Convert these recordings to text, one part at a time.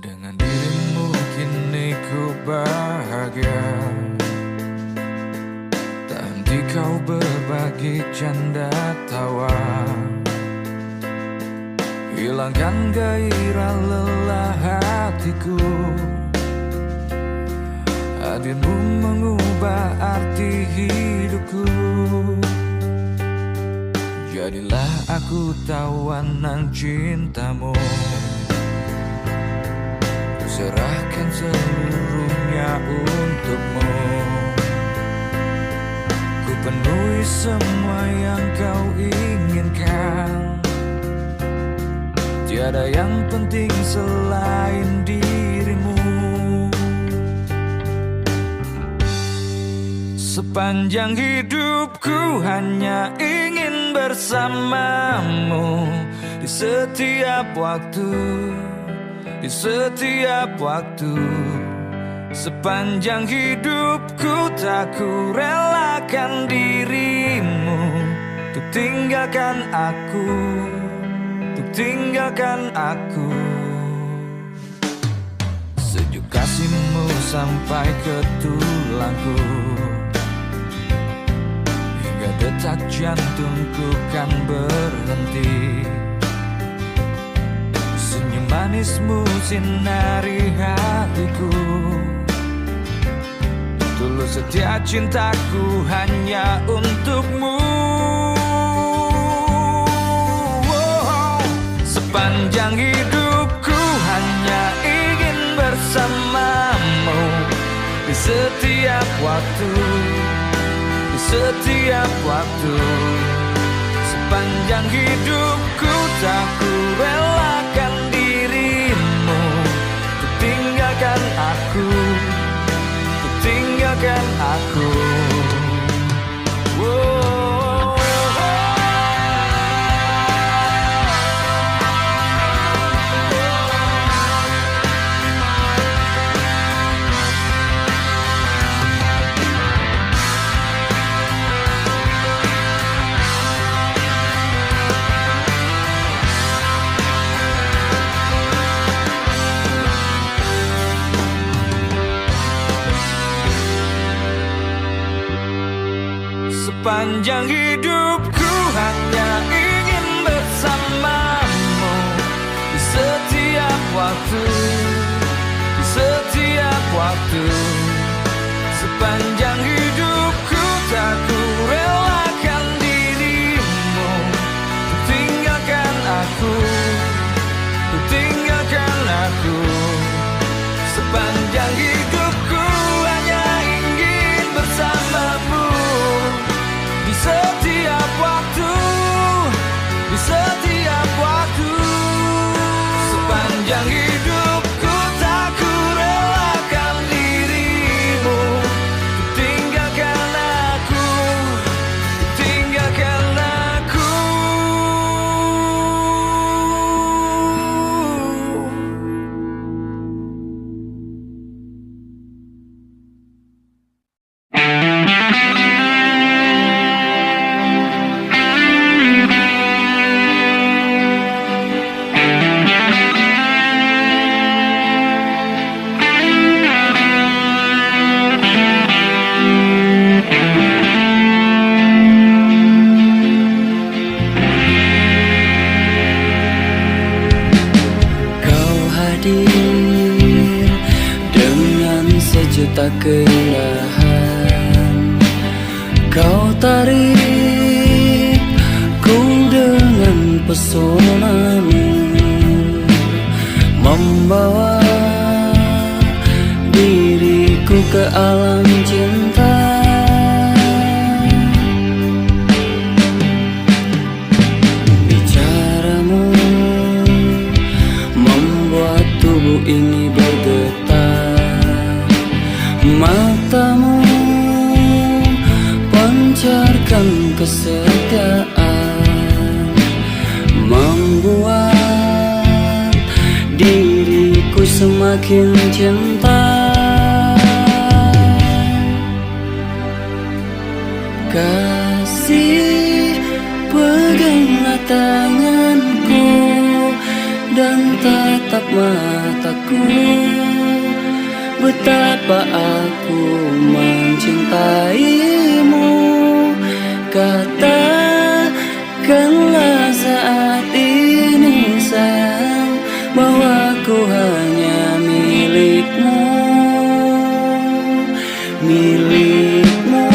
Dengan dirimu kini ku bahagia. Tak henti kau berbagi canda tawa, hilangkan gairah lelah hatiku. Hadirmu mengubah arti hidupku. Jadilah aku tawanan cintamu. Ku serahkan seluruhnya untukmu. Ku penuhi semua yang kau inginkan. Tiada yang penting selain dirimu. Sepanjang hidupku hanya ingin bersamamu. Di setiap waktu, di setiap waktu. Sepanjang hidupku tak ku relakan dirimu. Untuk tinggalkan aku, untuk tinggalkan aku. Sejuk kasihmu sampai ke tulangku. Detak jantungku kan berhenti. Senyum manismu sinari hatiku. Tulus setia cintaku hanya untukmu. Sepanjang hidupku hanya ingin bersamamu. Di setiap waktu, setiap waktu. Sepanjang hidupku tak ku relakan dirimu. Untuk tinggalkan aku, untuk tinggalkan aku. Sepanjang hidupku hanya ingin bersamamu. Di setiap waktu, di setiap waktu. Sepanjang hidupku tak ku relakan dirimu. Untuk tinggalkan aku, untuk tinggalkan aku. Sepanjang hidupku hanya ingin bersamamu. Di setiap waktu, di setiap waktu. Sepanjang hidupku tak ku relakan dirimu. Untuk tinggalkan aku, untuk tinggalkan aku. Sejuta keindahan kau tarik ku dengan pesonamu, membawa diriku ke alam cinta. Bicaramu membuat tubuh ini bergetar. Matamu pancarkan kesetiaan, membuat diriku semakin cinta. Kasih, peganglah tanganku dan tatap mataku, betapa aku mencintaimu. Katakanlah saat ini sayang, bahwa ku hanya milikmu, milikmu.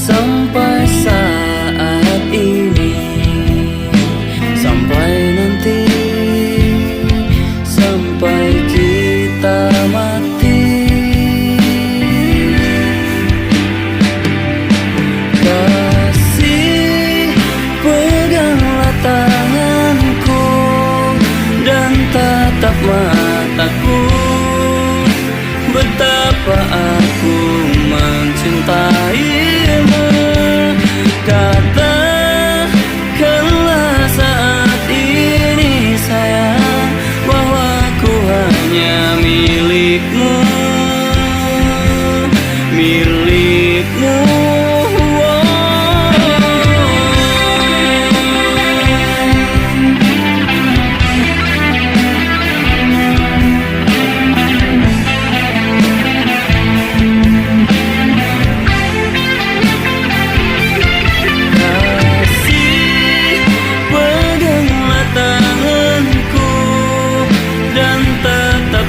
Sampai saat ini, sampai nanti, sampai kita mati. Kasih, peganglah tanganku dan tatap mataku, betapa aku mencintaimu. Katakanlah saat ini sayang, bahwa ku hanya milikmu, milikmu.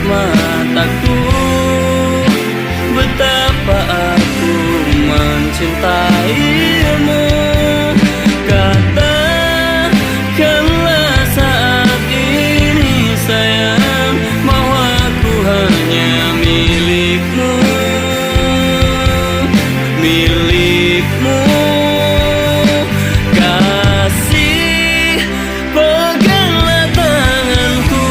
Mataku, betapa aku mencintaimu. Katakanlah saat ini sayang, bahwa ku hanya milikmu, milikmu. Kasih, peganglah tanganku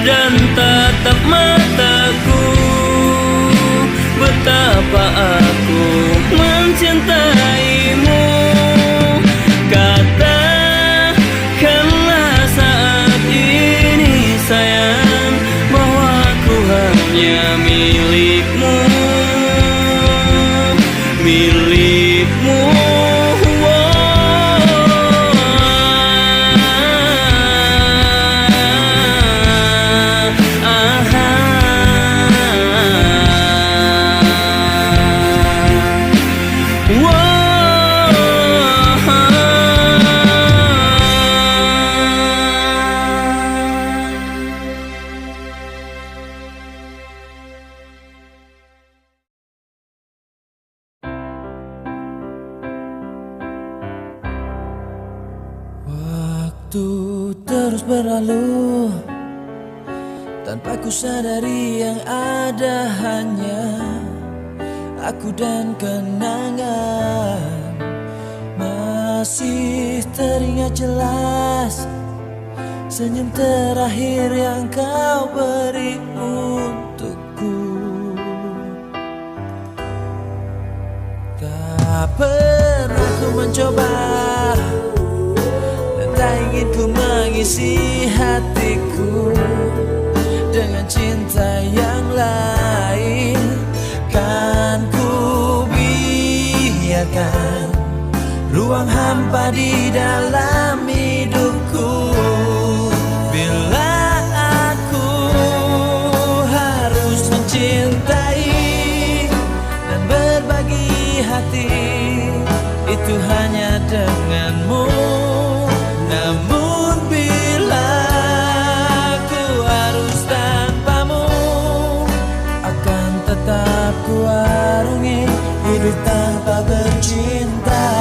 dan tatap mataku, betapa aku mencintaimu. Katakanlah saat ini sayang, bahwa ku hanya milikmu, milikmu. Waktu terus berlalu tanpa ku sadari yang ada hanya aku dan kenangan. Masih teringat jelas senyum terakhir yang kau beri untukku. Tak pernah ku mencoba, tak ingin ku mengisi hatiku dengan cinta yang lain. Kan ku biarkan ruang hampa di dalam hidupku. Bila aku harus mencintai dan berbagi hati, itu hanya denganmu. Namun bila ku harus tanpamu, akan tetap ku arungi hidup tanpa bercinta.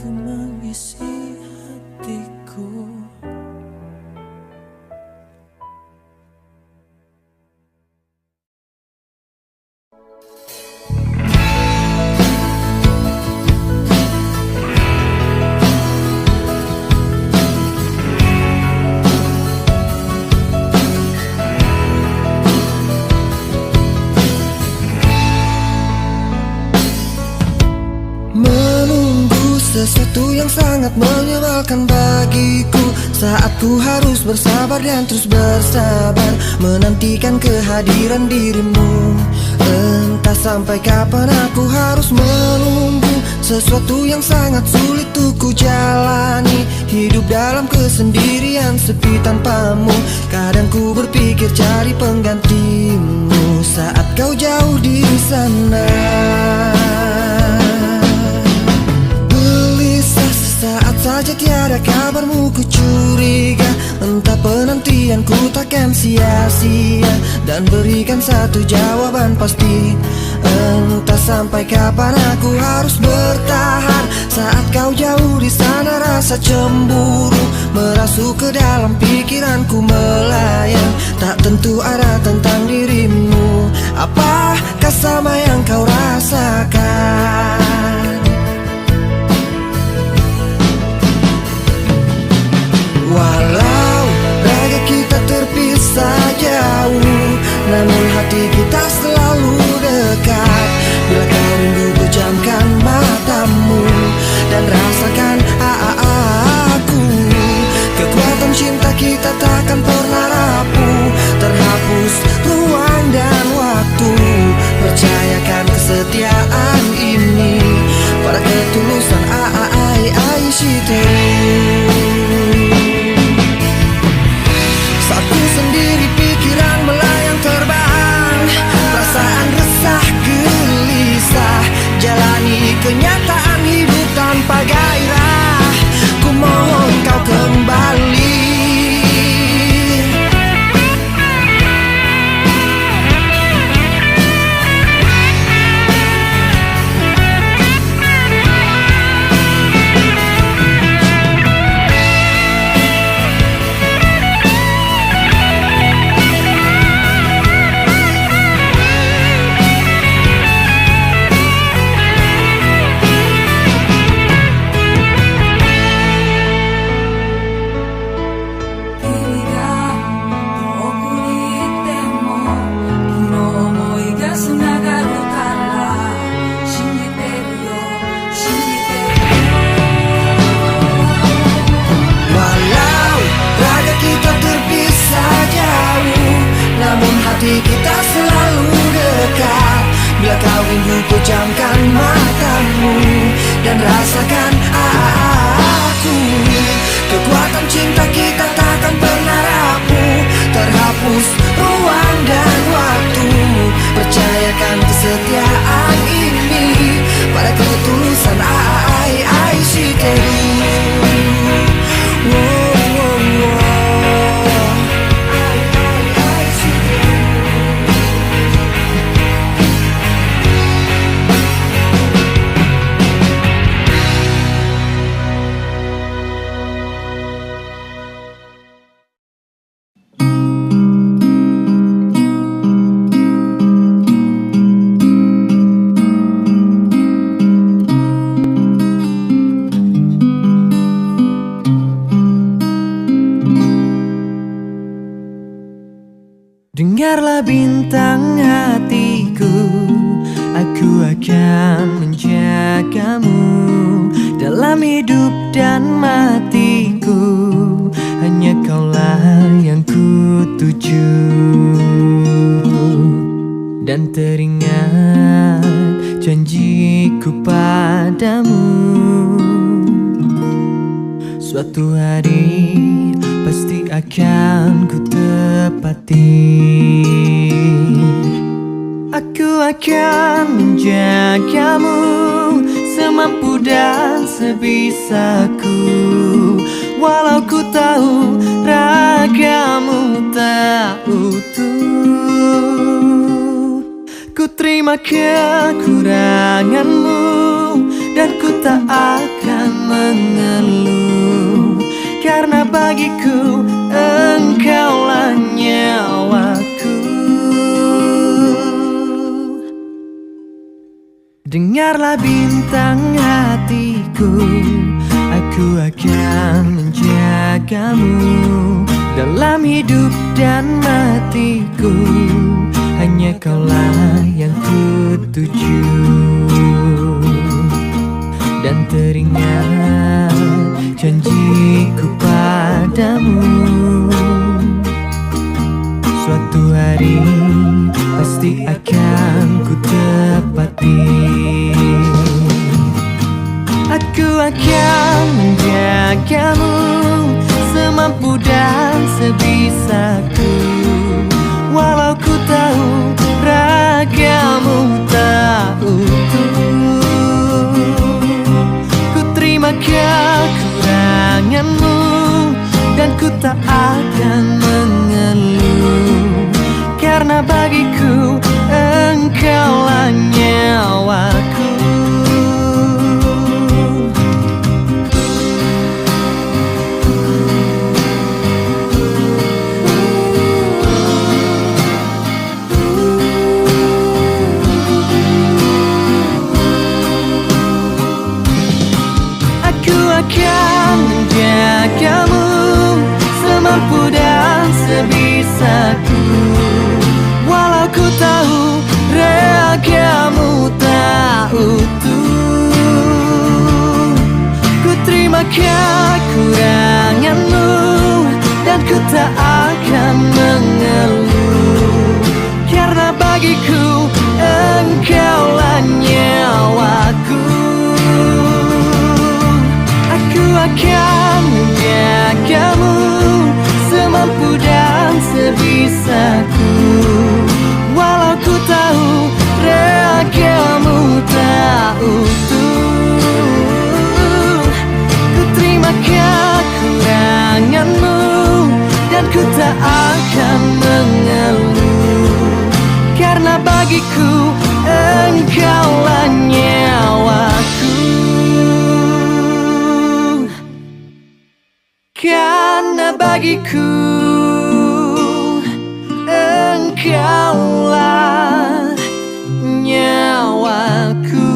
ku mengisi hatiku. Sesuatu yang sangat menyebalkan bagiku saat ku harus bersabar dan terus bersabar menantikan kehadiran dirimu. Entah sampai kapan aku harus menunggu sesuatu yang sangat sulit untuk ku jalani. Hidup dalam kesendirian sepi tanpamu. Kadang ku berpikir cari penggantimu saat kau jauh di sana. Saat saja tiada kabarmu ku curiga, entah penantianku takkan sia-sia, dan berikan satu jawaban pasti. Entah sampai kapan aku harus bertahan saat kau jauh di sana. Rasa cemburu merasuk ke dalam pikiranku melayang, tak tentu arah tentang dirimu. Apakah sama yang kau rasakan? Walau raga kita terpisah jauh, namun hati kita selalu dekat. Bila kau rindu pejamkan matamu dan rasakan aku. Kekuatan cinta kita takkan pernah rapuh, terhapus ruang dan waktu. Percayakan kesetiaan ini pada ketulusan Saat ku sendiri pikiran melayang terbang, perasaan resah gelisah, jalani kenyataan hidup tanpa gairah. Ku mohon kau kembali. Hati kita selalu dekat. Bila kau rindu pejamkan matamu dan rasakan aku. Kekuatan cinta kita takkan pernah rapuh, terhapus ruang dan waktu. Percayakan kesetiaan ini pada ketulusan I see you. Dengarlah bintang hatiku, aku akan menjagamu dalam hidup dan matiku. Hanya kaulah yang ku tuju. Dan teringat janjiku padamu, suatu hari pasti akan ku tepati. Aku akan menjagamu semampu dan sebisaku, walau ku tahu ragamu tak utuh. Ku terima kekuranganmu dan ku tak akan mengeluh, karena bagiku engkaulah nyawaku. Dengarlah bintang hatiku, aku akan menjagamu dalam hidup dan matiku. Hanya kaulah yang ku tuju, dan teringat janjiku padamu. Suatu hari pasti akan ku tepati. Aku akan menjagamu semampu dan sebisaku, walau ku tahu ragamu tak utuh. Ku terima kekuranganmu dan ku tak akan mengeluh, karena bagiku engkaulah nyawaku. Aku akan menjagamu semampu dan sebisaku, walau ku tahu ragamu tak utuh. Ku terima kekuranganmu dan ku tak akan mengeluh, karena bagiku engkaulah nyawaku. Aku akan menjagamu semampu dan sebisaku, walau ku tahu ragamu tak utuh. Ku terima kekuranganmu dan ku tak akan mengeluh, karena bagiku engkaulah nyawaku. Karena bagiku engkaulah nyawaku.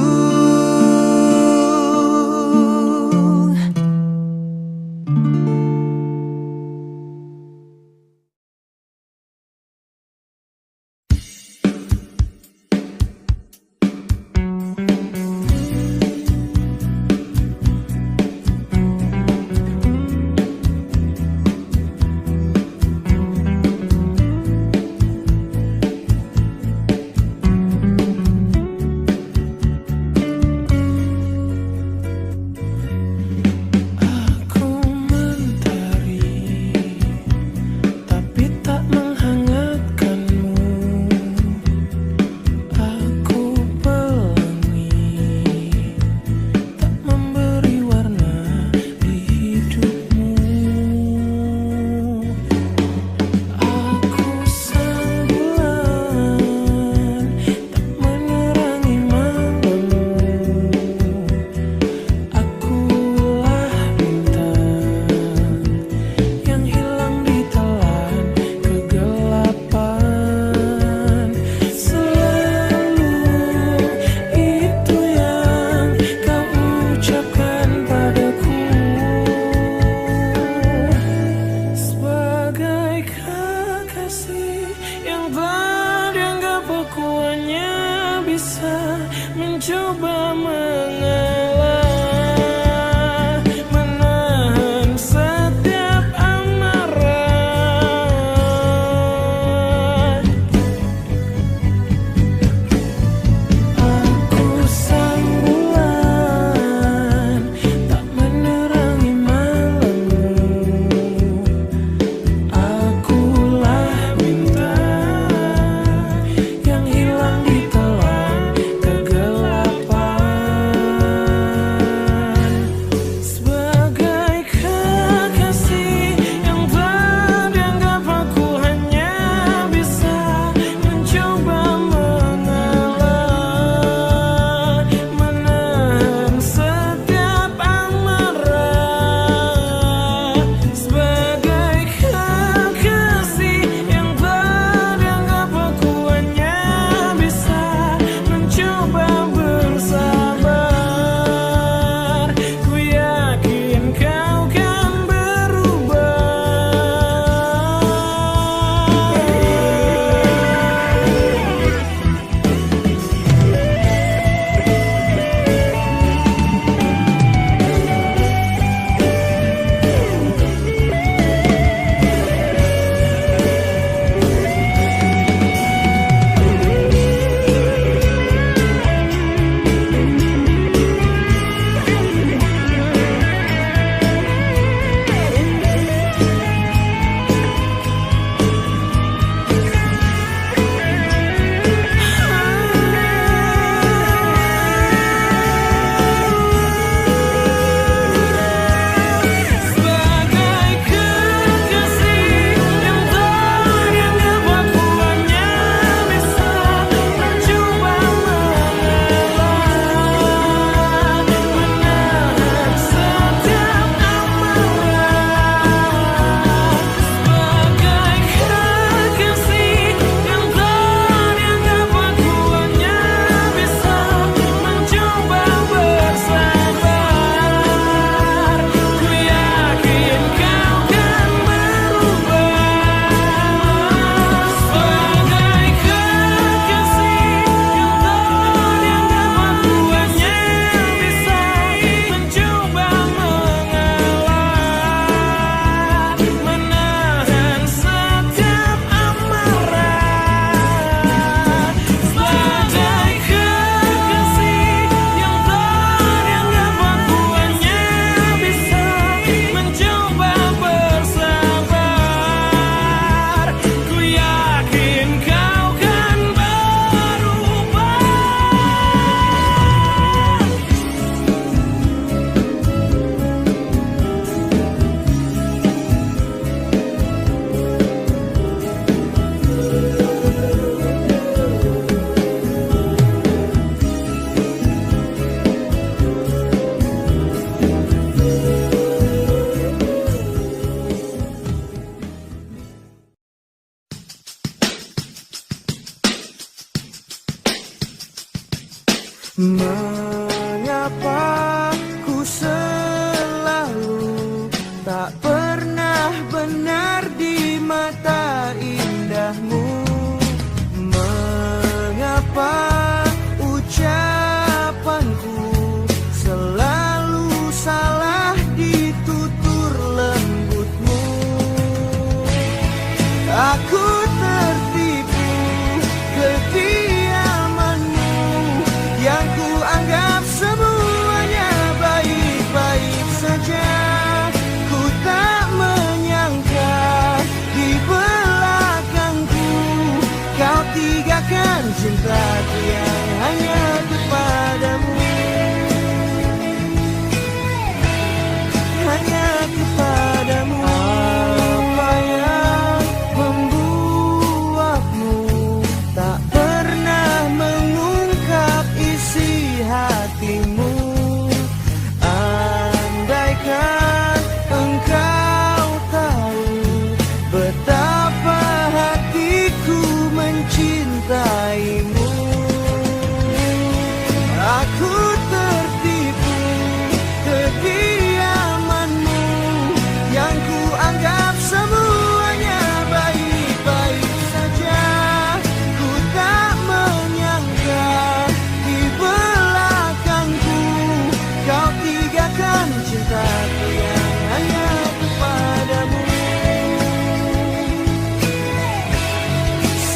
Katakan cintaku yang hanya kepadamu.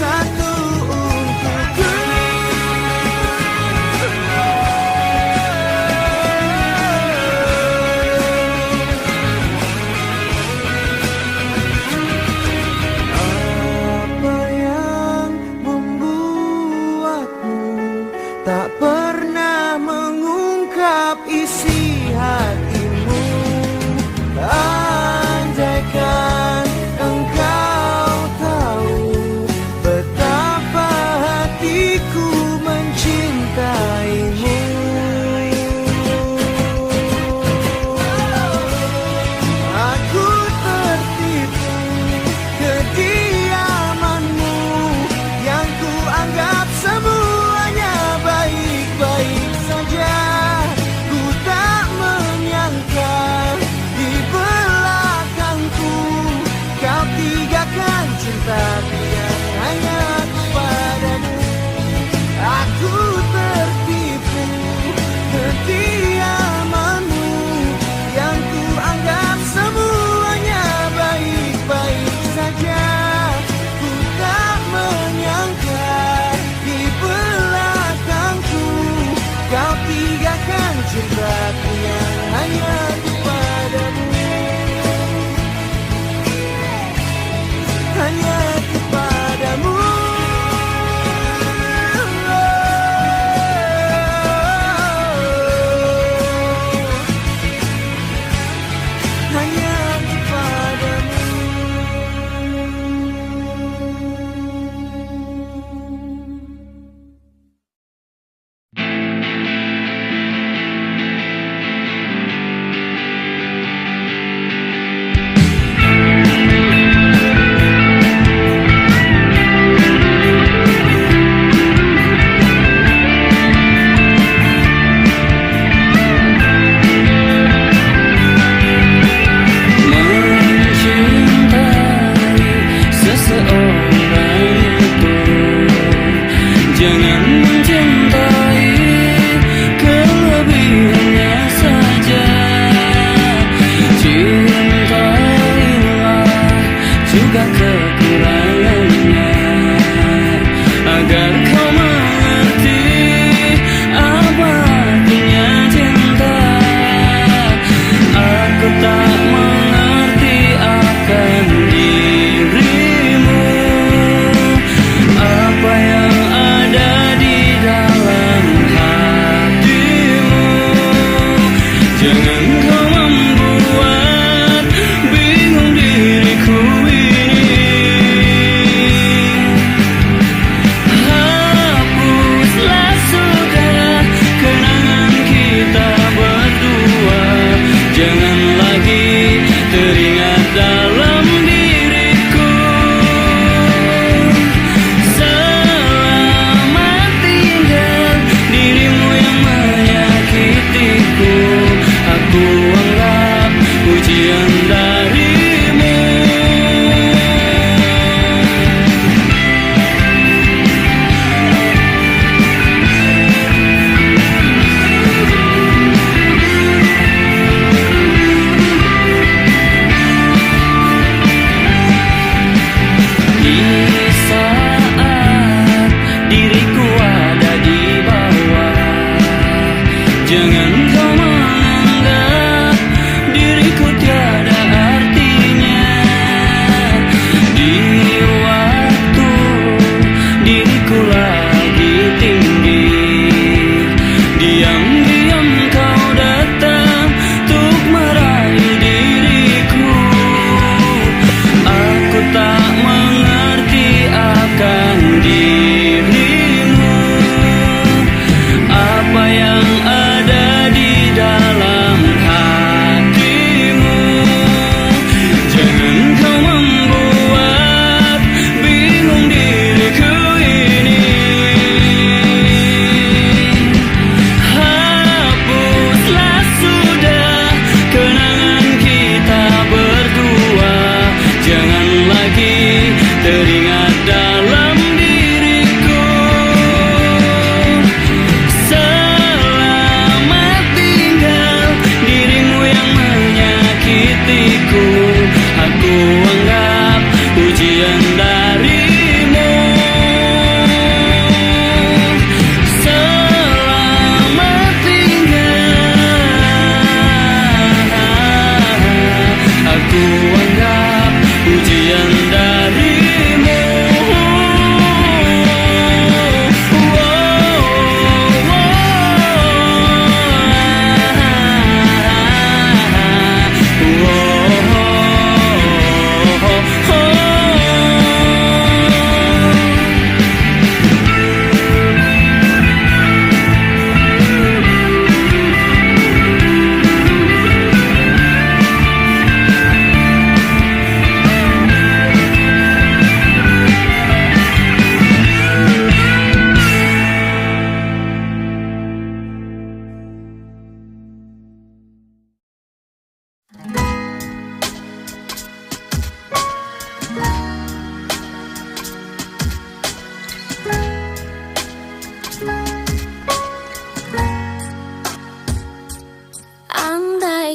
Satu untukku. Apa yang membuatmu tak pernah mengungkap isi hatimu?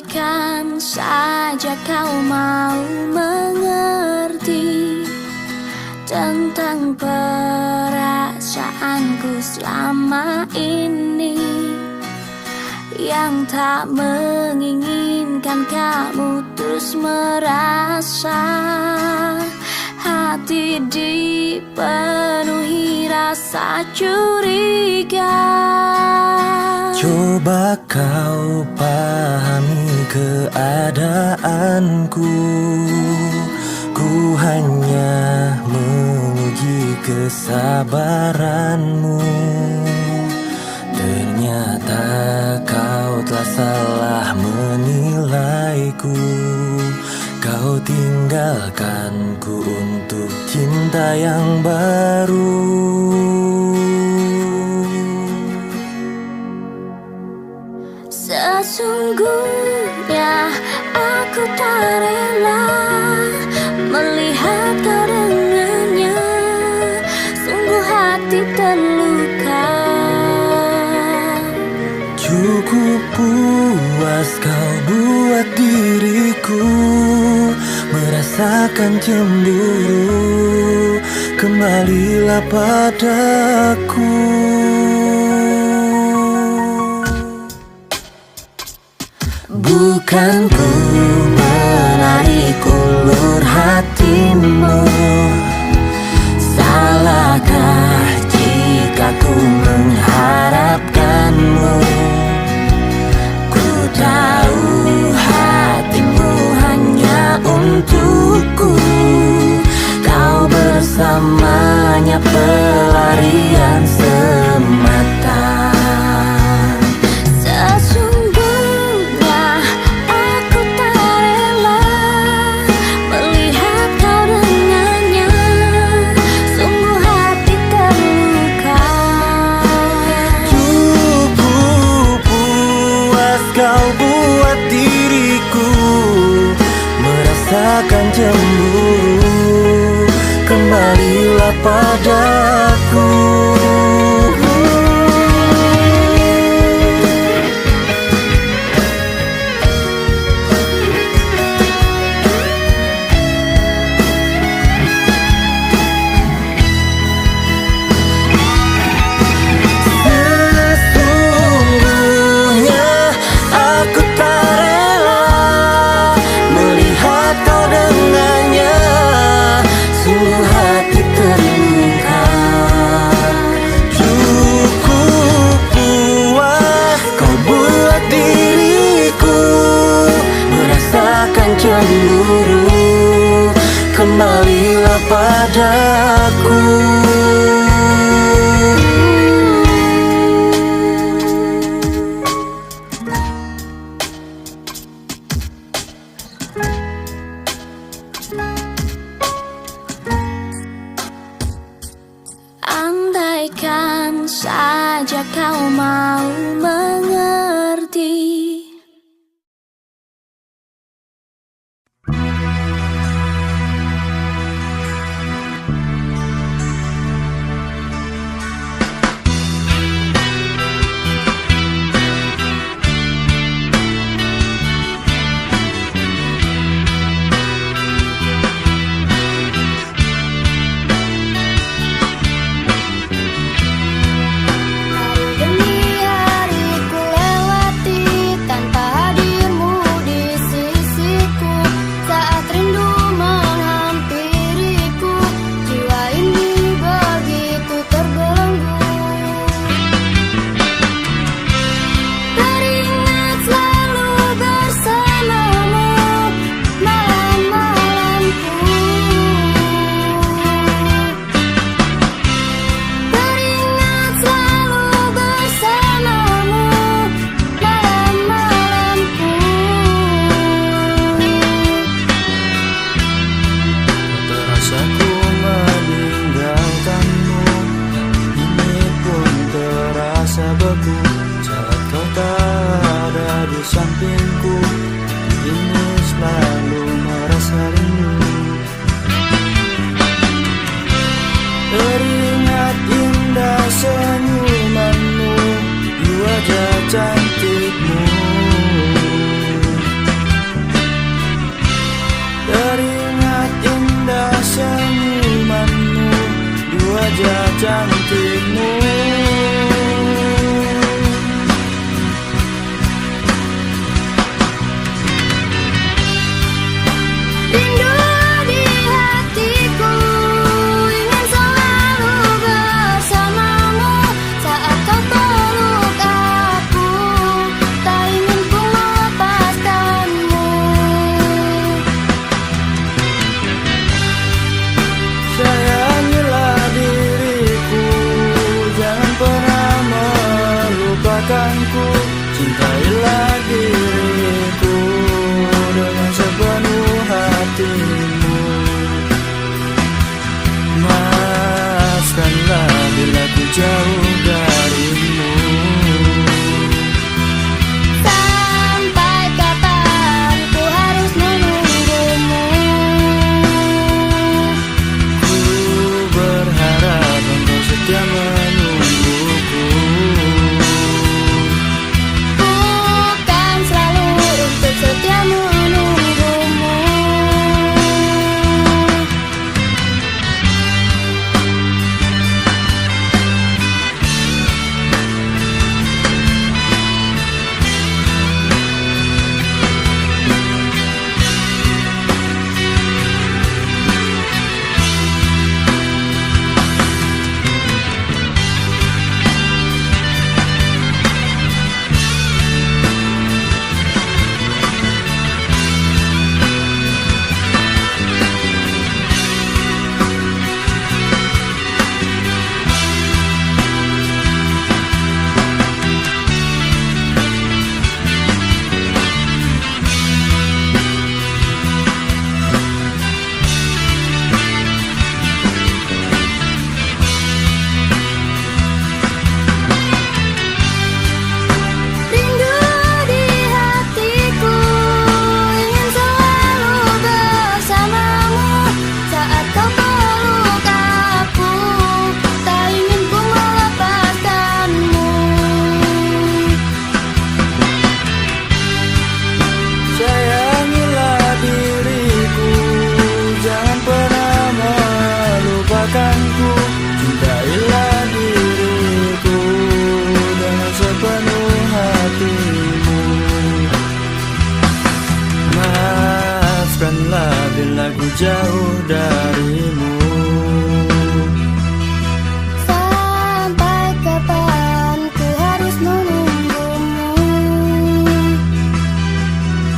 Andaikan saja kau mau mengerti tentang perasaanku selama ini, yang tak menginginkan kamu terus merasa hati dipenuhi rasa curiga. Coba kau pahami keadaanku, ku hanya menguji kesabaranmu. Ternyata kau telah salah menilaiku. Kau tinggalkanku untuk cinta yang baru. Sesungguhnya aku tak rela melihat kau dengannya. Sungguh hati terluka. Cukup puas kau buat diriku merasakan cemburu. Kembalilah padaku. Bukan ku menarik ulur hatimu. Salahkah jika ku mengharapkanmu? Ku tahu hatimu hanya untukku. Kau bersamanya pelarian semata. Merasakan cemburu, kembalilah padaku. Cemburu, kembalilah padaku. Andaikan saja kau mau mengerti. Demi hari bila ku jauh darimu. Sampai kapan ku harus menunggumu?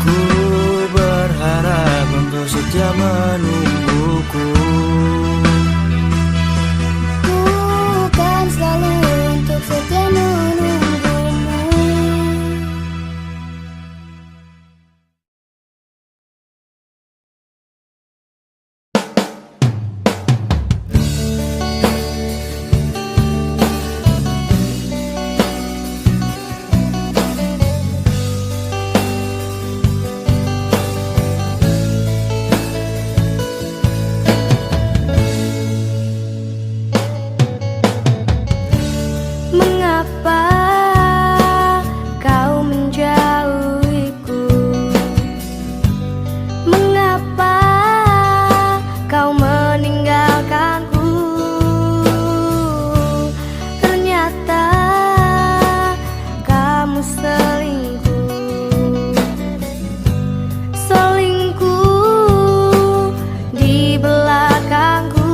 Ku berharap untuk setia menungguku. Ku kan selalu untuk setia menunggumu. Mengapa kau menjauhiku? Mengapa kau meninggalkanku? Ternyata kamu selingkuh. Selingkuh di belakangku.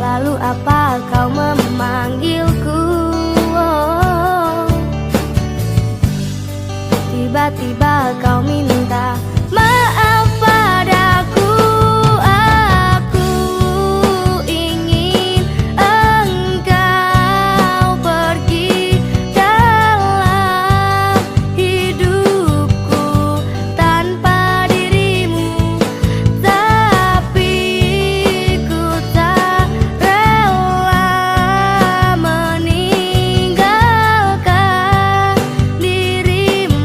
Lalu apa kau memanggilku? Oh, tiba-tiba kau minta maaf padaku. Aku ingin engkau pergi dalam hidupku tanpa dirimu, tapi ku tak rela meninggalkan dirimu.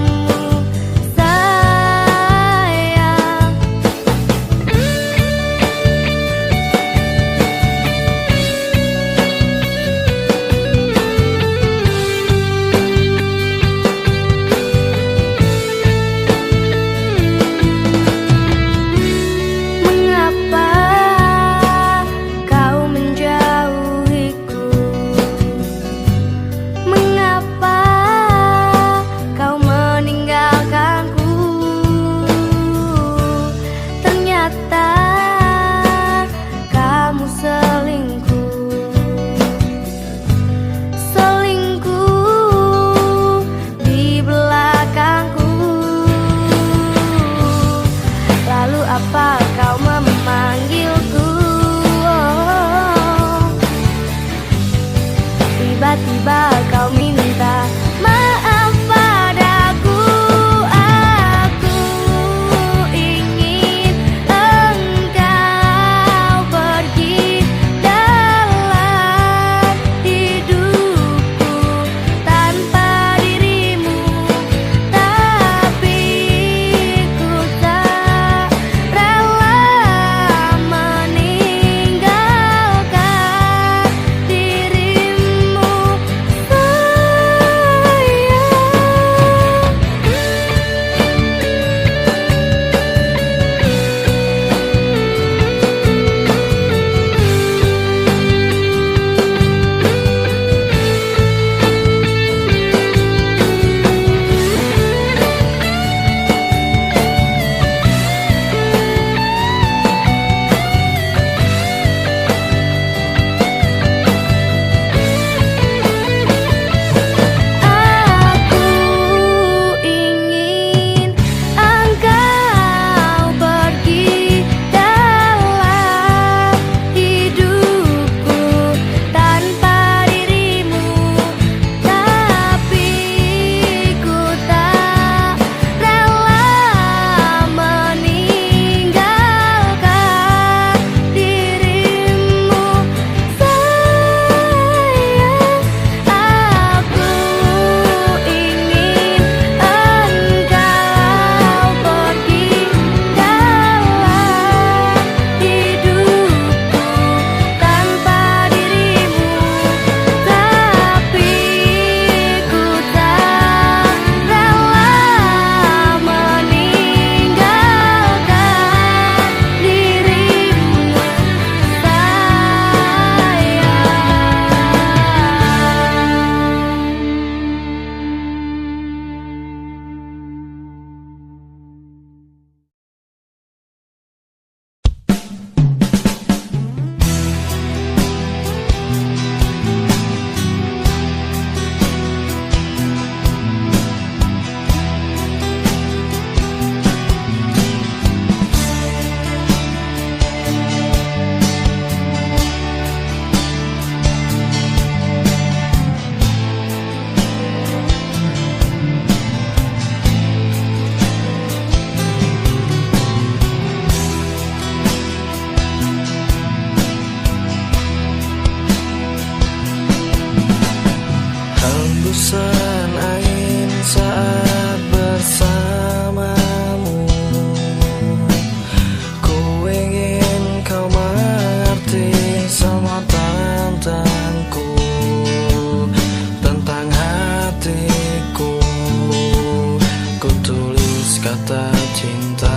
kata cinta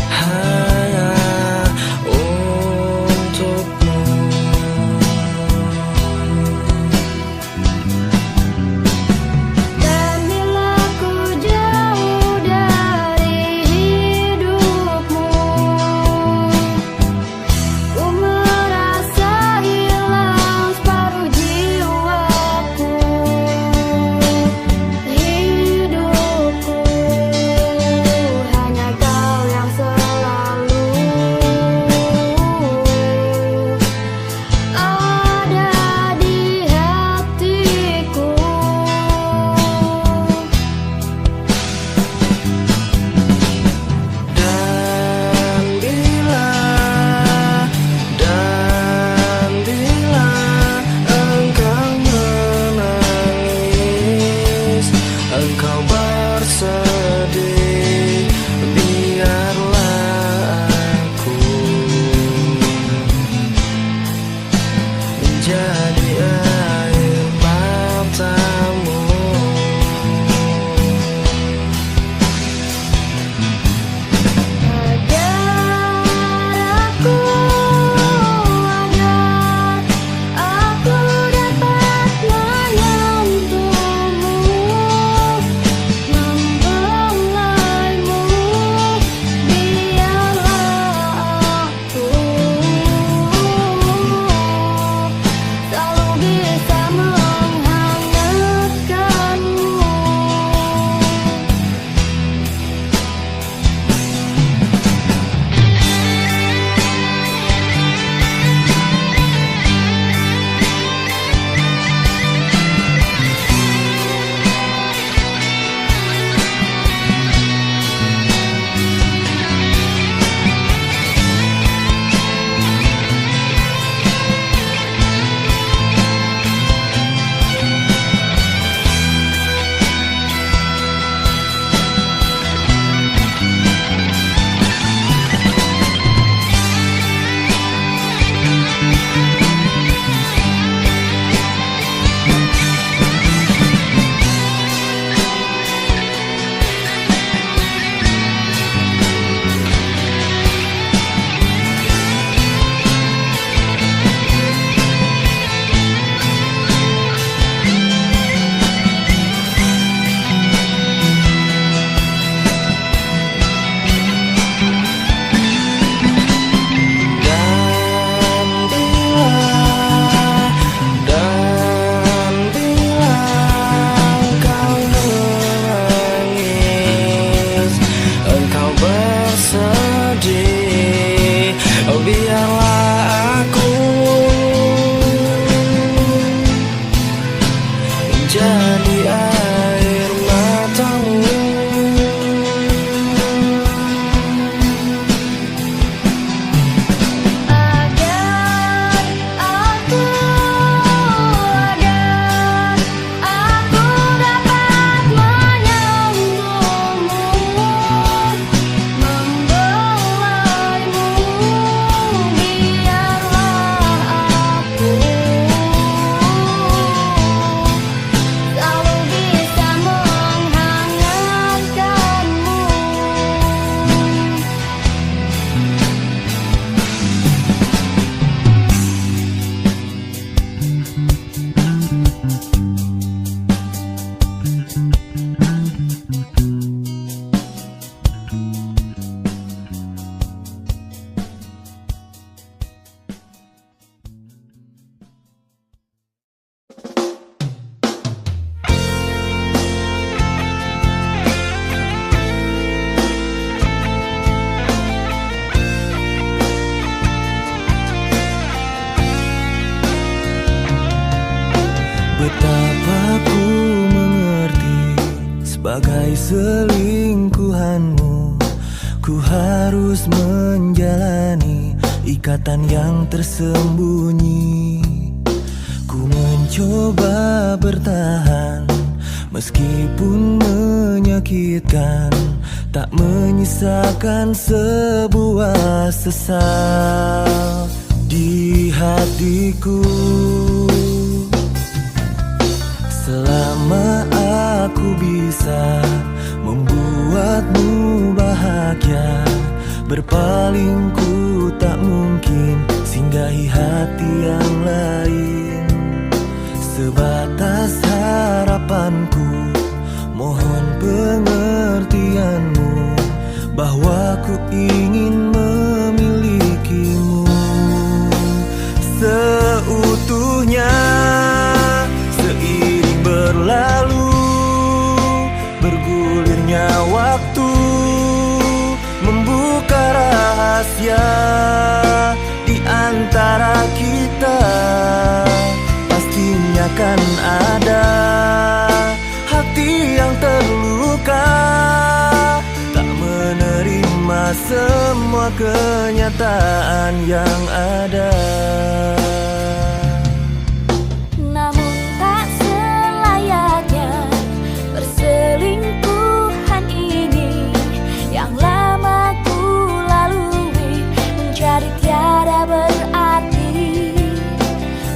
hanya untukmu. Dan bila ku jauh dari hidupmu, ku merasa hilang separuh jiwaku. Hidupku hanya kau yang selalu ada di hatiku. Dan bila engkau menangis, engkau bersedih, biarlah aku menjadi air matamu. Agar aku dapat menyentuhmu, membelaimu, biarlah aku selalu bisa menghangatkanmu. Dan bila engkau menangis, engkau bersedih, biarlah aku menjadi air matamu. Betapa ku mengerti sebagai selingkuhanmu, ku harus menjalani ikatan yang tersembunyi. Ku mencoba bertahan meskipun menyakitkan, tak menyisakan sebuah sesal di hatiku. Selama aku bisa membuatmu bahagia, berpaling ku tak mungkin singgahi hati yang lain. Sebatas harapanku, mohon pengertianmu, bahwa ku ingin memilikimu seutuhnya. Seiring berlalu, bergulirnya waktu, membuka rahasia di antara kita. Pastinya kan ada hati yang terluka, tak menerima semua kenyataan yang ada. Namun tak selayaknya perselingkuhan ini yang lama ku lalui menjadi tiada berarti.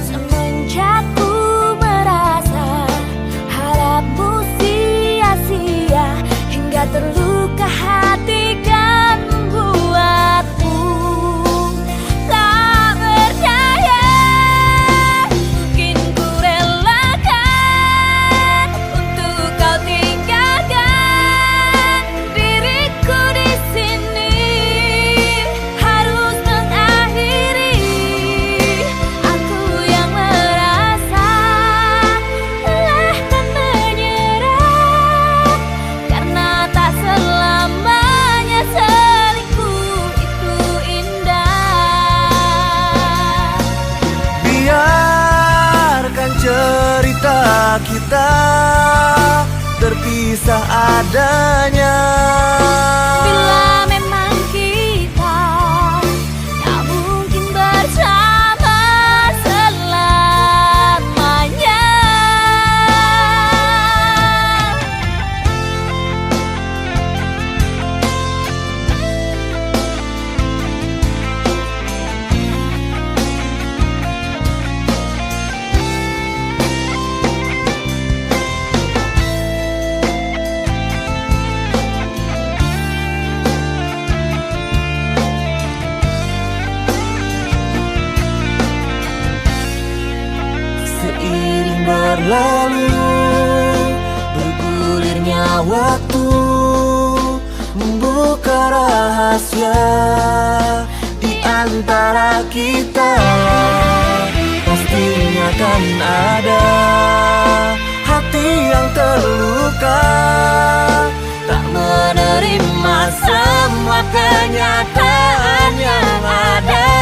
Semenjak ku merasa harapmu sia-sia, hingga terluka hati kan membuatmu tak berdaya. Mungkin ku relakan untuk kau tinggalkan diriku di sini, harus mengakhiri. Aku yang merasa lelah dan menyerah, karena tak selamanya selingkuh itu indah. Biarkan cerita kita terpisah adanya. Bila memang kita tak mungkin bersama selamanya. Seiring berlalu, bergulirnya waktu, membuka rahasia di antara kita. Pastinya kan ada hati yang terluka, tak menerima semua kenyataan yang ada.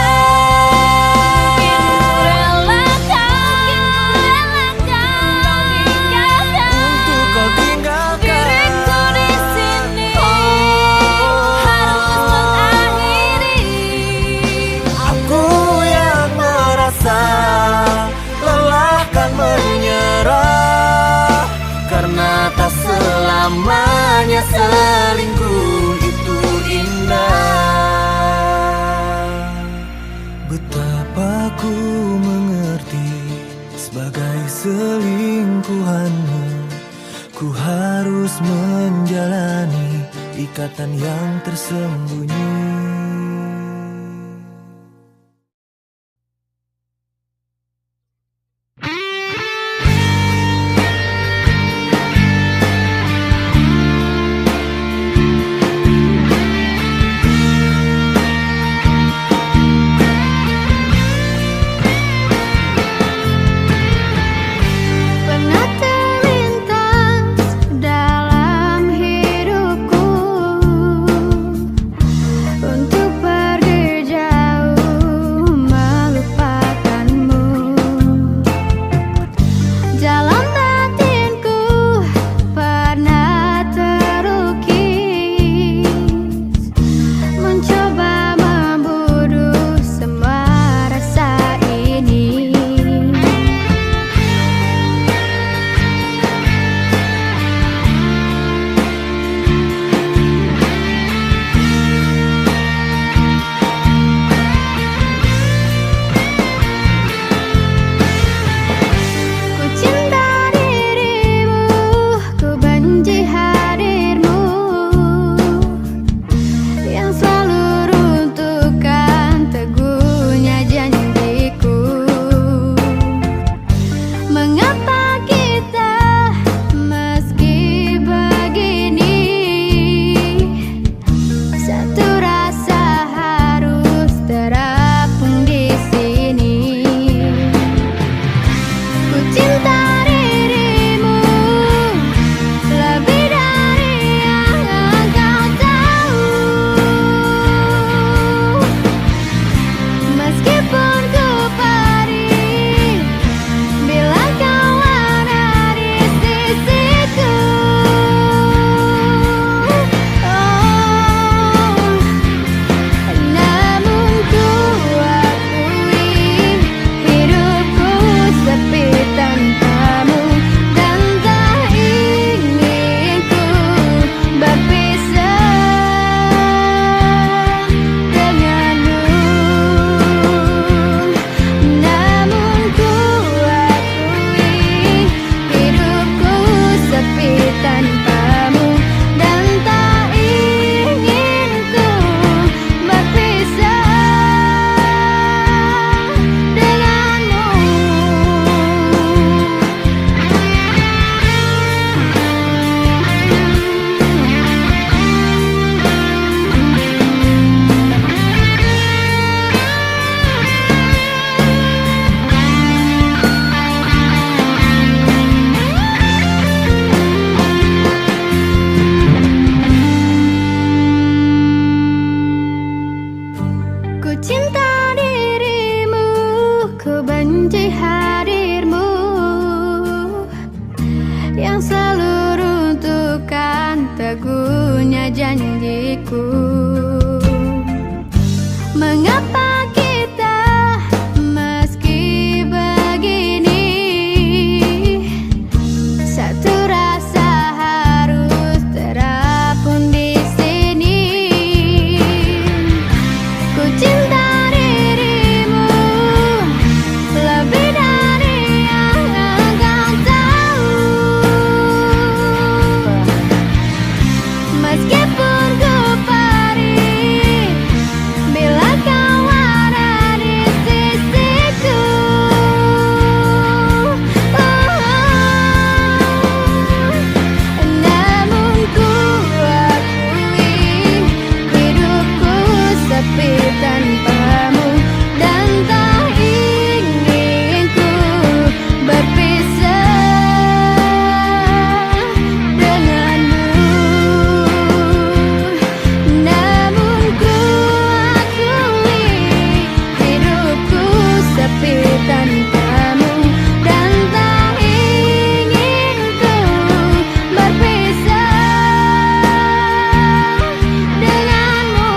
Untuk kau tinggalkan Diriku di sini harus mengakhiri. aku yang merasa lelah kan menyerah, karena tak selamanya selingkuh itu indah. Betapa ku mengerti sebagai selingkuhanmu, ku harus menjalani ikatan yang tersembunyi. Pernah terlintas dalam hidupku janjiku. Mengapa kita meski begini, satu rasa harus terapun di sini. Ku cinta dirimu lebih dari yang engkau tahu. Meskipun ku pergi, bila kau ada di sisiku, namun ku akui hidupku sepi tanpamu, dan tak ingin ku berpisah denganmu. Namun ku akui hidupku sepi tanpamu, dan tak ingin ku berpisah denganmu.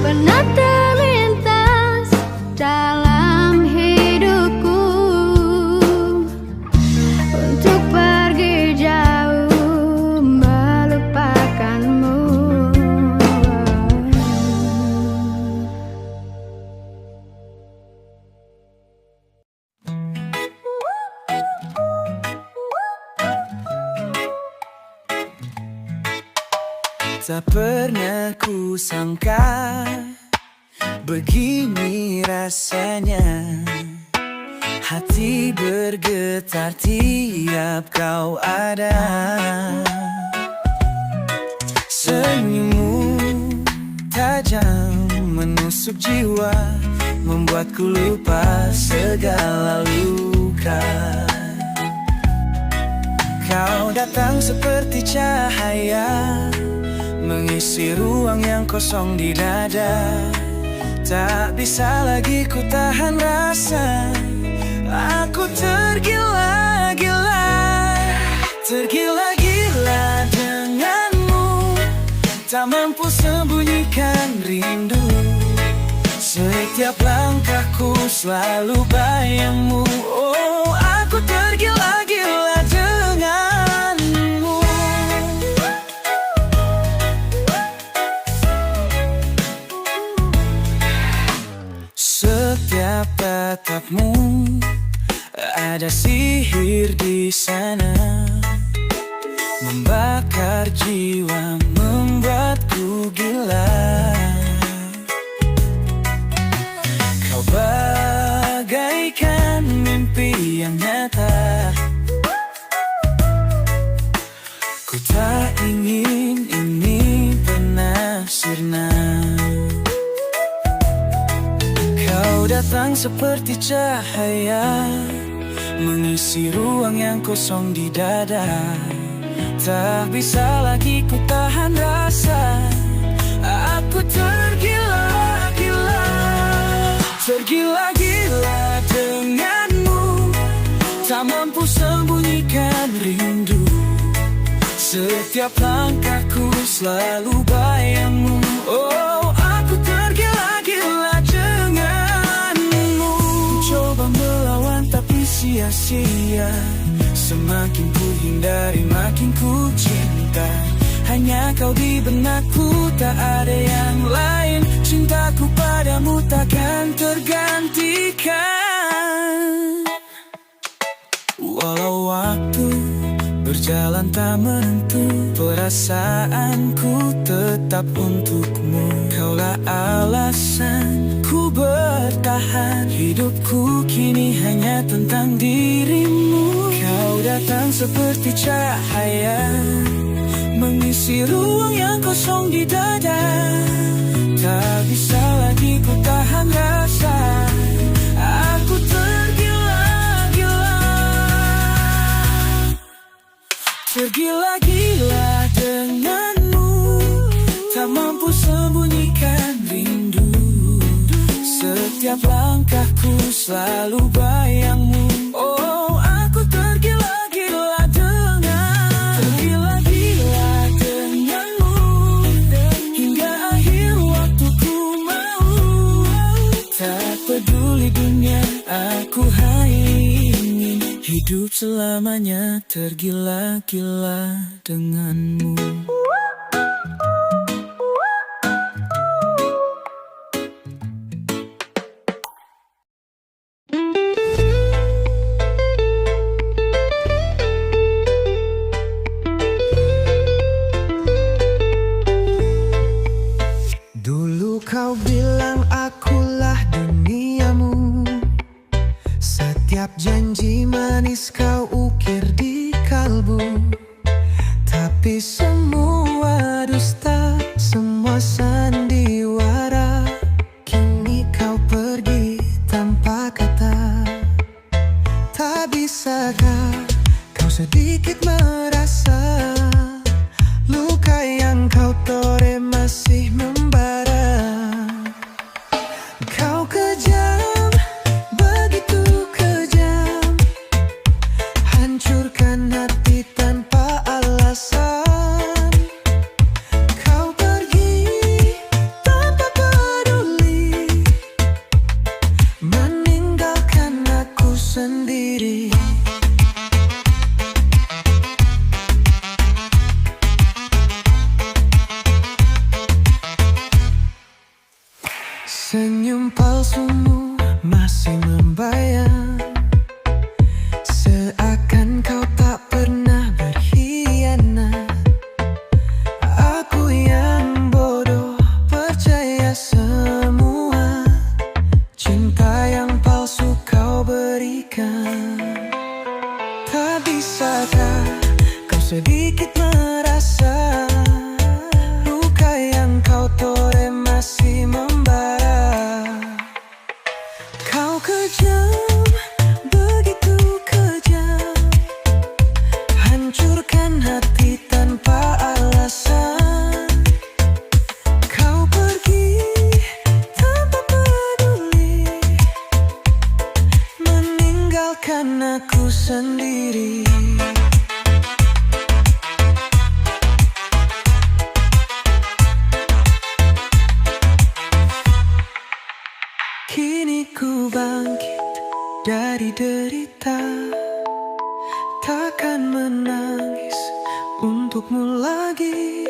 Pernah terlintas dalam hidupku untuk pergi jauh melupakanmu. Tak pernah ku sangka begini rasanya, hati bergetar tiap kau ada. Senyummu tajam menusuk jiwa, membuatku lupa segala luka. Kau datang seperti cahaya, mengisi ruang yang kosong di dada. Tak bisa lagi ku tahan rasa, aku tergila-gila. Tergila-gila denganmu, tak mampu sembunyikan rindu. Setiap langkahku selalu bayangmu. Oh, aku tergila-gila denganmu. Setiap tatapmu ada sihir di sana, membakar jiwa, membuatku gila. Kau bagaikan mimpi yang nyata, ku tak ingin ini pernah sirna. Kau datang seperti cahaya, mengisi ruang yang kosong di dada. Tak bisa lagi ku tahan rasa, aku tergila-gila. Tergila-gila denganmu, tak mampu sembunyikan rindu. Setiap langkahku selalu bayangmu. Oh, aku tergila-gila denganmu. Coba melawan tapi sia-sia, semakin ku hindari makin ku cinta. Hanya kau di benakku, tak ada yang lain. Cintaku padamu takkan tergantikan. Walau waktu berjalan tak menentu, perasaanku tetap untukmu. Kaulah alasan ku bertahan, hidupku kini hanya tentang dirimu. Kau datang seperti cahaya, mengisi ruang yang kosong di dada. Tak bisa lagi ku tahan rasa, aku tergila-gila. Tergila-gila denganmu, tak mampu sembunyikan rindu. Setiap langkahku selalu bayangmu. Oh, aku tergila-gila denganmu. hidup selamanya tergila-gila denganmu. Dulu kau bilang akulah duniamu, setiap janji manis kau ukir di kalbu. Tapi semua dusta, semua sandiwara. Kini kau pergi tanpa kata. Tak bisakah kau sedikit merasa luka yang kau toreh masih membara. Kau kejam, begitu kejam, hancurkan hati tanpa alasan. Kau pergi tanpa peduli, meninggalkan aku sendiri. Senyum palsumu masih membayang, seakan kau tak pernah berkhianat. Aku yang bodoh percaya semua cinta yang palsu kau berikan. Tak bisakah kau sedikit merasa luka yang kau toreh masih membara. Kau kejam, begitu kejam, hancurkan hati tanpa alasan. Kau pergi tanpa peduli, meninggalkan aku sendiri. Kini ku bangkit dari derita, takkan menangis untukmu lagi.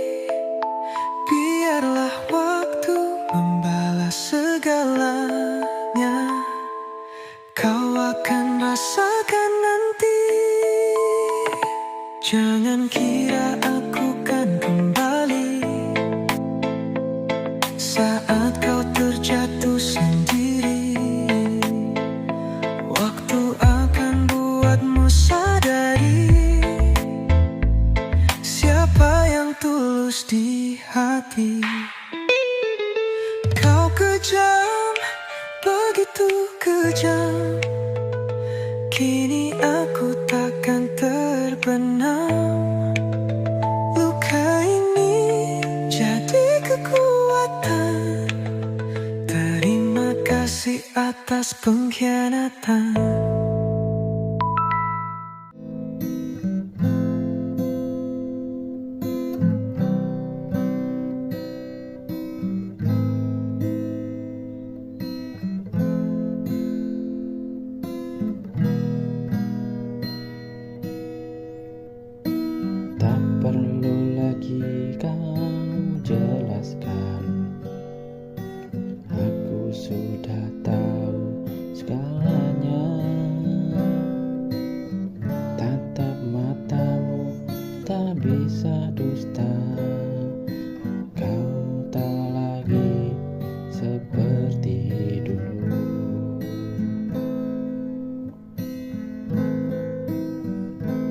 Biarlah waktu membalas segalanya, kau akan rasakan nanti. Jangan kira aku kan kembali saat kau terjatuh sendiri. Waktu akan buatmu sadari siapa yang tulus di hati. Kau kejam, begitu kejam, kini aku takkan terbenam. Luka ini jadi kekuatan. Terima kasih atas pengkhianatan. Tak perlu lagi kau jelaskan, aku sudah tahu segalanya. Tatap matamu tak bisa dusta, kau tak lagi seperti dulu.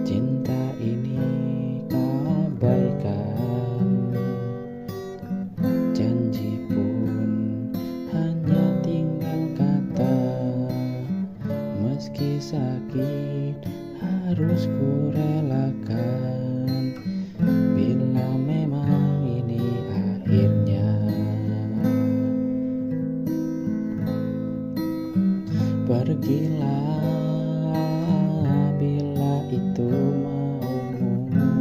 Cinta ini kau abaikan, janji pun hanya tinggal kata. Meski sakit harus ku relakan, bila memang ini akhirnya. Pergilah bila itu maumu,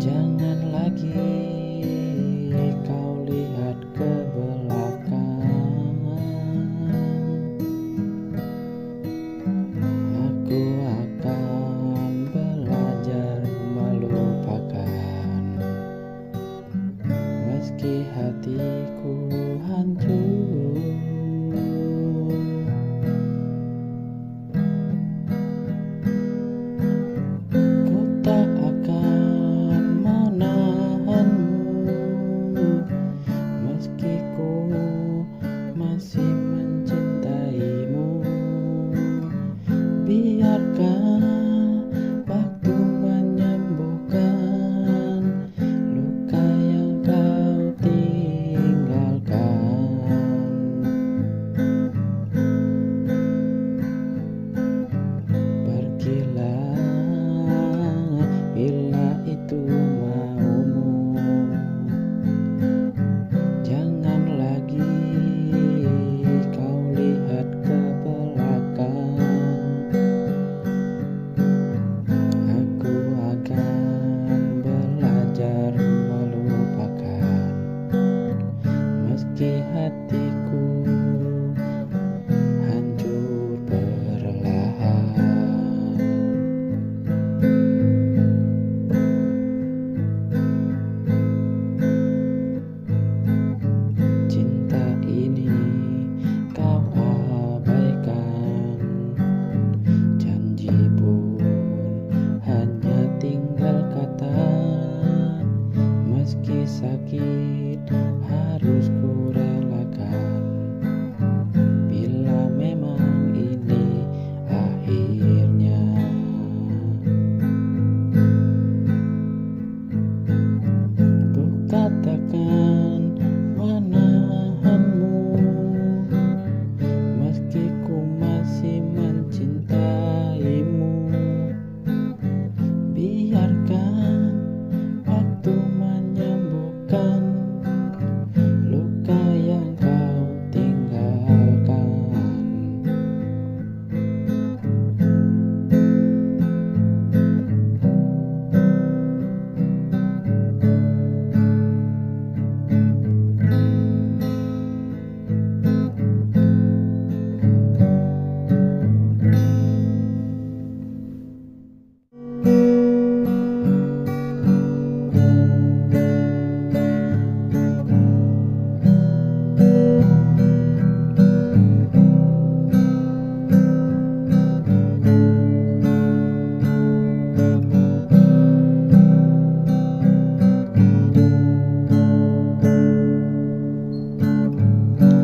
jangan lagi kau lihat ke belakang. Biarkan waktu menyembuhkan luka yang kau tinggalkan. Pergilah bila itu maumu, jangan lagi kau lihat ke belakang. Aku akan belajar melupakan, meski hatiku hancur perlahan. Cinta ini kau abaikan, janji pun hanya tinggal kata. Meski sakit harus ku relakan, bila memang ini akhirnya. Ku katakan menahanmu, meski ku masih mencintaimu. Biarkan waktu menyembuhkan luka yang kau tinggalkan.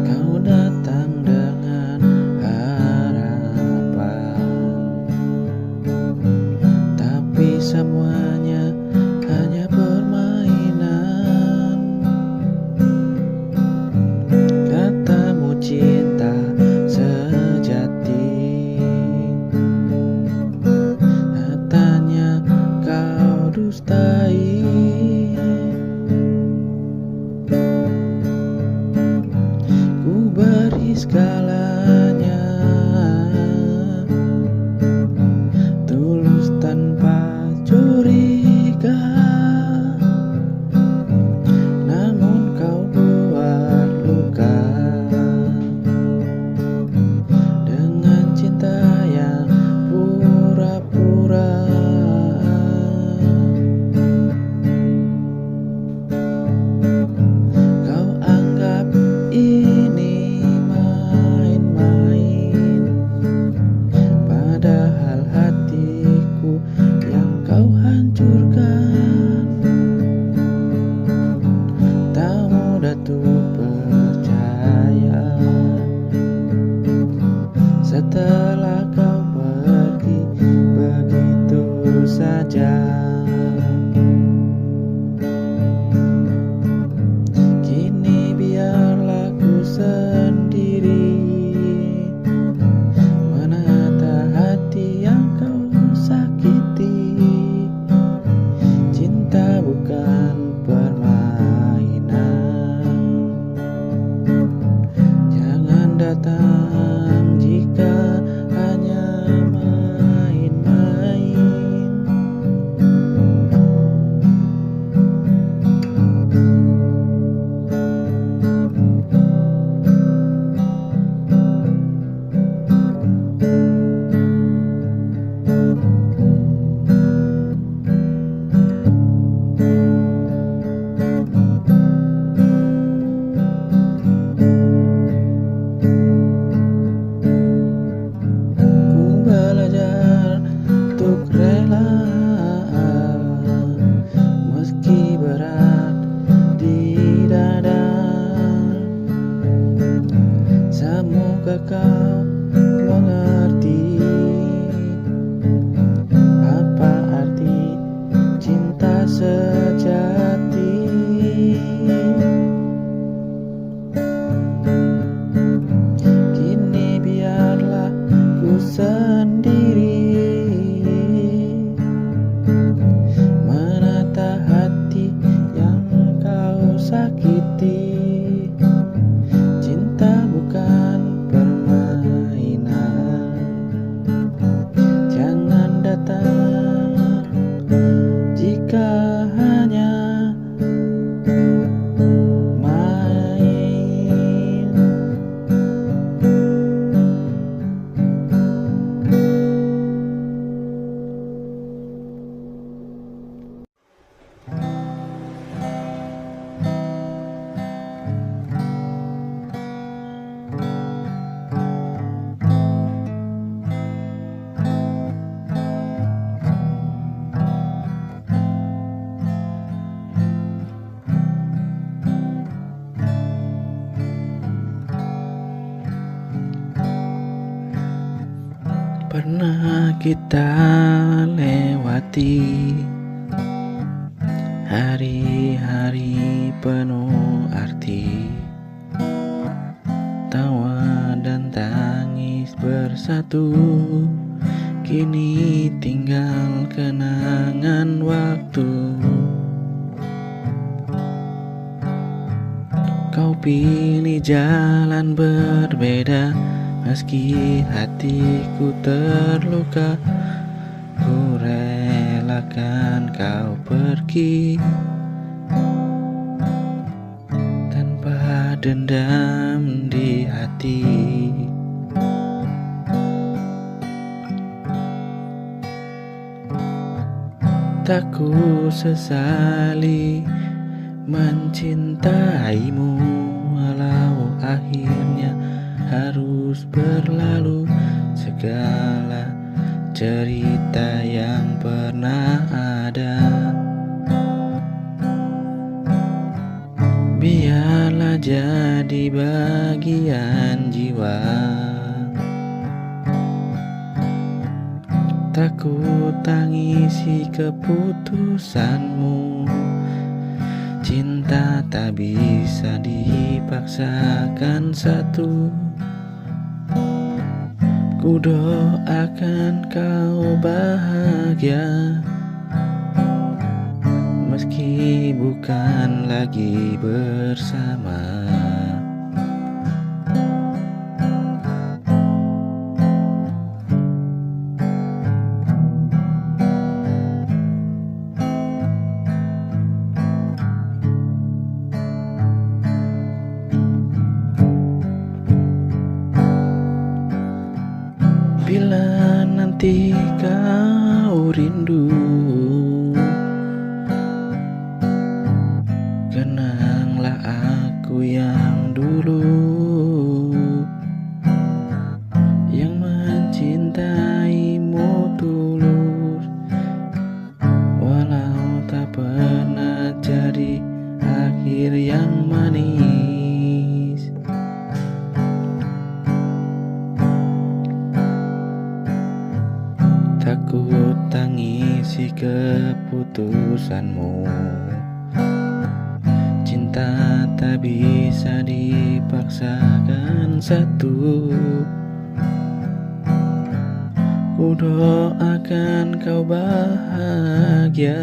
Kau datang dengan harapan, tapi semuanya hanya permainan. Katamu cinta sejati, nyatanya kau dustai. Ku beri segalanya, tulus tanpa curiga. Namun kau buat luka dengan cinta yang pura-pura. Kau anggap ini main-main, padahal hatiku yang kau hancurkan. Tak mudah tuh percaya setelah kau pergi begitu saja. Kini biarlah ku sendiri menata hati yang kau sakiti. Cinta bukan permainan, jangan datang jika hanya sendiri, menata hati yang kau sakiti. Cinta bukan permainan, jangan datang jika hanya main. Pernah kita lewati hari-hari penuh arti, tawa dan tangis bersatu. Kini tinggal kenangan waktu. Kau pilih jalan berbeda, meski hatiku terluka. Ku relakan kau pergi tanpa dendam di hati. Tak ku sesali mencintaimu, walau akhirnya harus berlalu. Segala cerita yang pernah ada, biarlah jadi bagian jiwa. Tak ku tangisi keputusanmu, cinta tak bisa dipaksakan satu. Ku doakan kau bahagia, meski bukan lagi bersama. Bila nanti kau rindu, kenanglah aku yang dulu, yang mencintaimu tulus, walau tak pernah jadi akhir yang manis. Tak ku tangisi keputusanmu, cinta tak bisa dipaksakan satu. Ku doakan kau bahagia,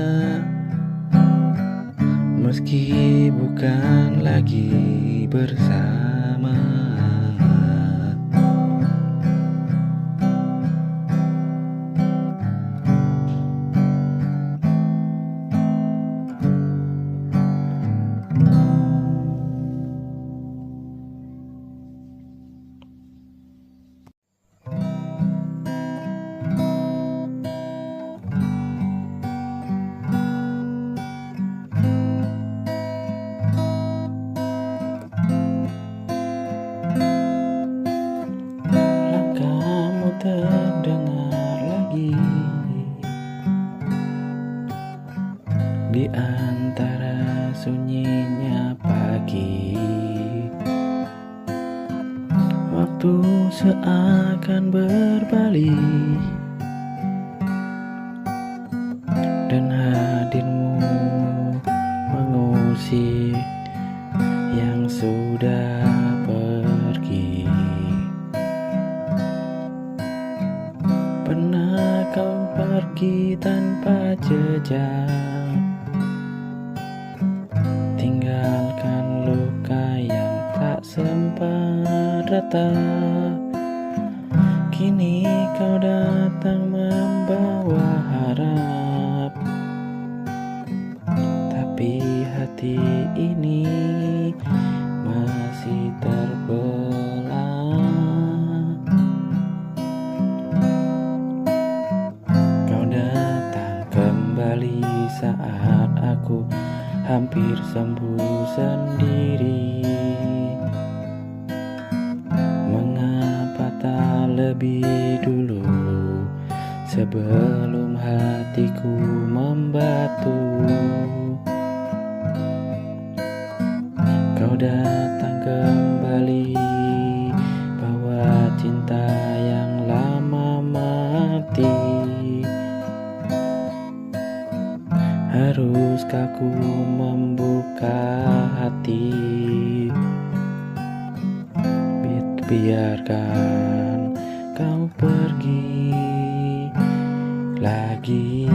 meski bukan lagi bersama. Langkahmu terdengar lagi di antara sunyinya pagi. Waktu seakan berbalik dan hadirmu mengusik yang sudah pergi. Pernah kau pergi tanpa jejak, tinggalkan luka yang tak sempat retak. Kini kau datang membawa harap, tapi hati ini masih terbelah. Kau datang kembali saat aku hampir sembuh sendiri. Mengapa tak lebih dulu, sebelum hatiku membatu? Kau datang kembali, bawa cinta yang lama mati. Haruskah ku membuka hati? Biarkan kau pergi lagi.